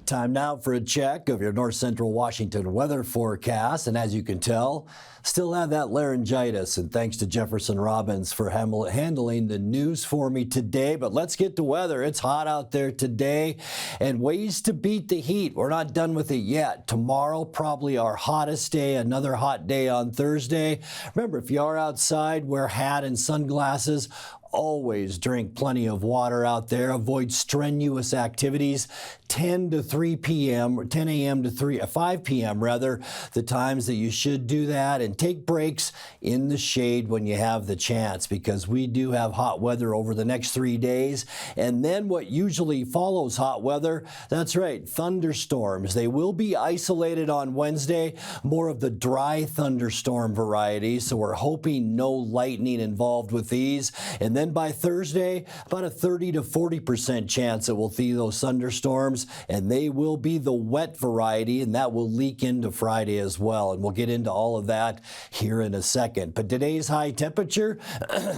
Time now for a check of your north central Washington weather forecast. And as you can tell, still have that laryngitis. And thanks to Jefferson Robbins for handling the news for me today. But let's get to weather. It's hot out there today and ways to beat the heat. We're not done with it yet. Tomorrow, probably our hottest day, another hot day on Thursday. Remember, if you are outside, wear hat and sunglasses. Always drink plenty of water out there. Avoid strenuous activities. 10 to 3 p.m. 10 a.m. to 5 p.m. rather, the times that you should do that, and take breaks in the shade when you have the chance, because we do have hot weather over the next 3 days. And then what usually follows hot weather, that's right, thunderstorms. They will be isolated on Wednesday, more of the dry thunderstorm variety. So we're hoping no lightning involved with these. And then by Thursday, about a 30 to 40% chance that we'll see those thunderstorms, and they will be the wet variety, and that will leak into Friday as well. And we'll get into all of that here in a second. But today's high temperature,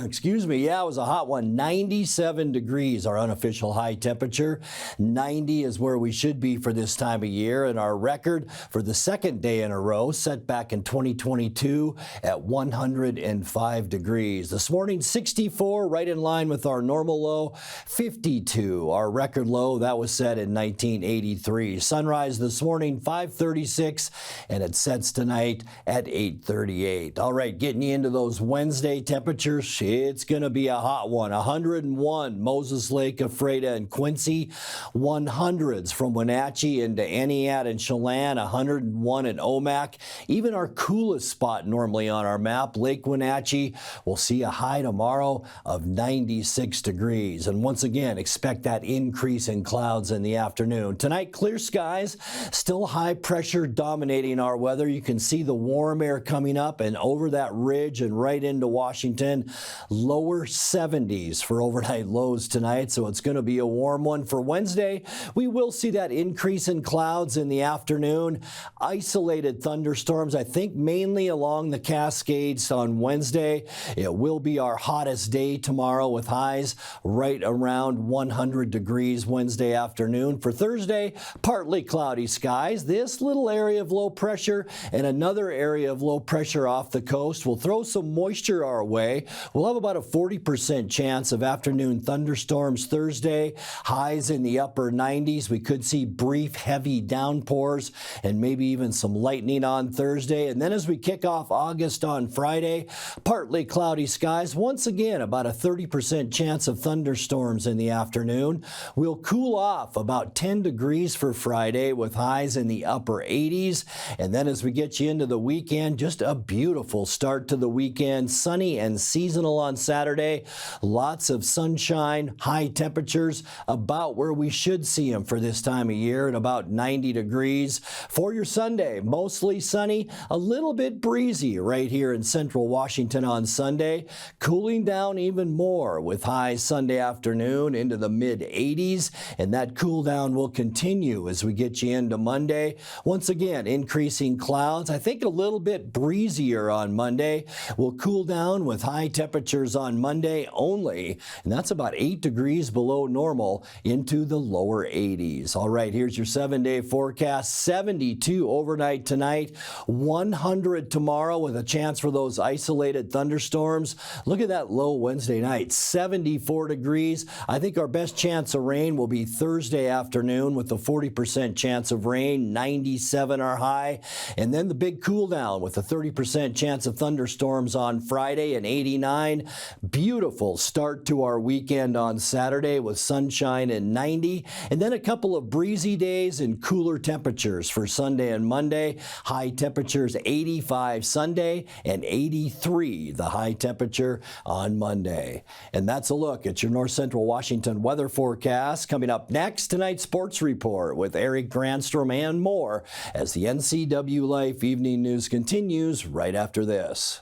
excuse me, yeah, it was a hot one. 97 degrees, our unofficial high temperature. 90 is where we should be for this time of year, and our record for the second day in a row set back in 2022 at 105 degrees. This morning, 64, right in line with our normal low. 52, our record low, that was set in 1983. Sunrise this morning, 5:36, and it sets tonight at 8:38. All right, getting you into those Wednesday temperatures, it's going to be a hot one. 101, Moses Lake, Ephrata, and Quincy. 100s from Wenatchee into Entiat and Chelan. 101 in Omak. Even our coolest spot normally on our map, Lake Wenatchee, will see a high tomorrow of 96 degrees. And once again, expect that increase in clouds in the afternoon. Tonight, clear skies, still high pressure dominating our weather. You can see the warm air coming up and over that ridge and right into Washington. Lower 70s for overnight lows tonight, so it's going to be a warm one. For Wednesday, we will see that increase in clouds in the afternoon. Isolated thunderstorms, I think mainly along the Cascades on Wednesday. It will be our hottest day tomorrow with highs right around 100 degrees Wednesday afternoon. For Thursday, partly cloudy skies. This little area of low pressure and another area of low pressure off the coast will throw some moisture our way. We'll have about a 40% chance of afternoon thunderstorms Thursday. Highs in the upper 90s. We could see brief heavy downpours and maybe even some lightning on Thursday. And then as we kick off August on Friday, partly cloudy skies. Once again, about a 30% chance of thunderstorms in the afternoon. We'll cool off about 10 degrees for Friday with highs in the upper 80s. And then as we get you into the weekend, just a beautiful start to the weekend. Sunny and seasonal on Saturday. Lots of sunshine, high temperatures about where we should see them for this time of year at about 90 degrees. For your Sunday, mostly sunny, a little bit breezy right here in central Washington on Sunday. Cooling down even more with highs Sunday afternoon into the mid 80s, and that cool down will continue as we get you into Monday. Once again, increasing clouds. I think a little bit breezier on Monday. We'll cool down with high temperatures on Monday only, and that's about 8 degrees below normal into the lower 80s. All right, here's your 7-day forecast. 72 overnight tonight, 100 tomorrow with a chance for those isolated thunderstorms. Look at that low Wednesday night, 74 degrees. I think our best chance of rain will be Thursday afternoon with a 40% chance of rain, 97 our high. And then the big cool down with a 30% chance of thunderstorms on Friday and 89. Beautiful start to our weekend on Saturday with sunshine and 90. And then a couple of breezy days and cooler temperatures for Sunday and Monday. High temperatures 85 Sunday and 83 the high temperature on Monday. And that's a look at your north central Washington weather forecast. Coming up next, tonight's sports report with Eric Granstrom and more as the NCWLIFE Evening News continues right after this.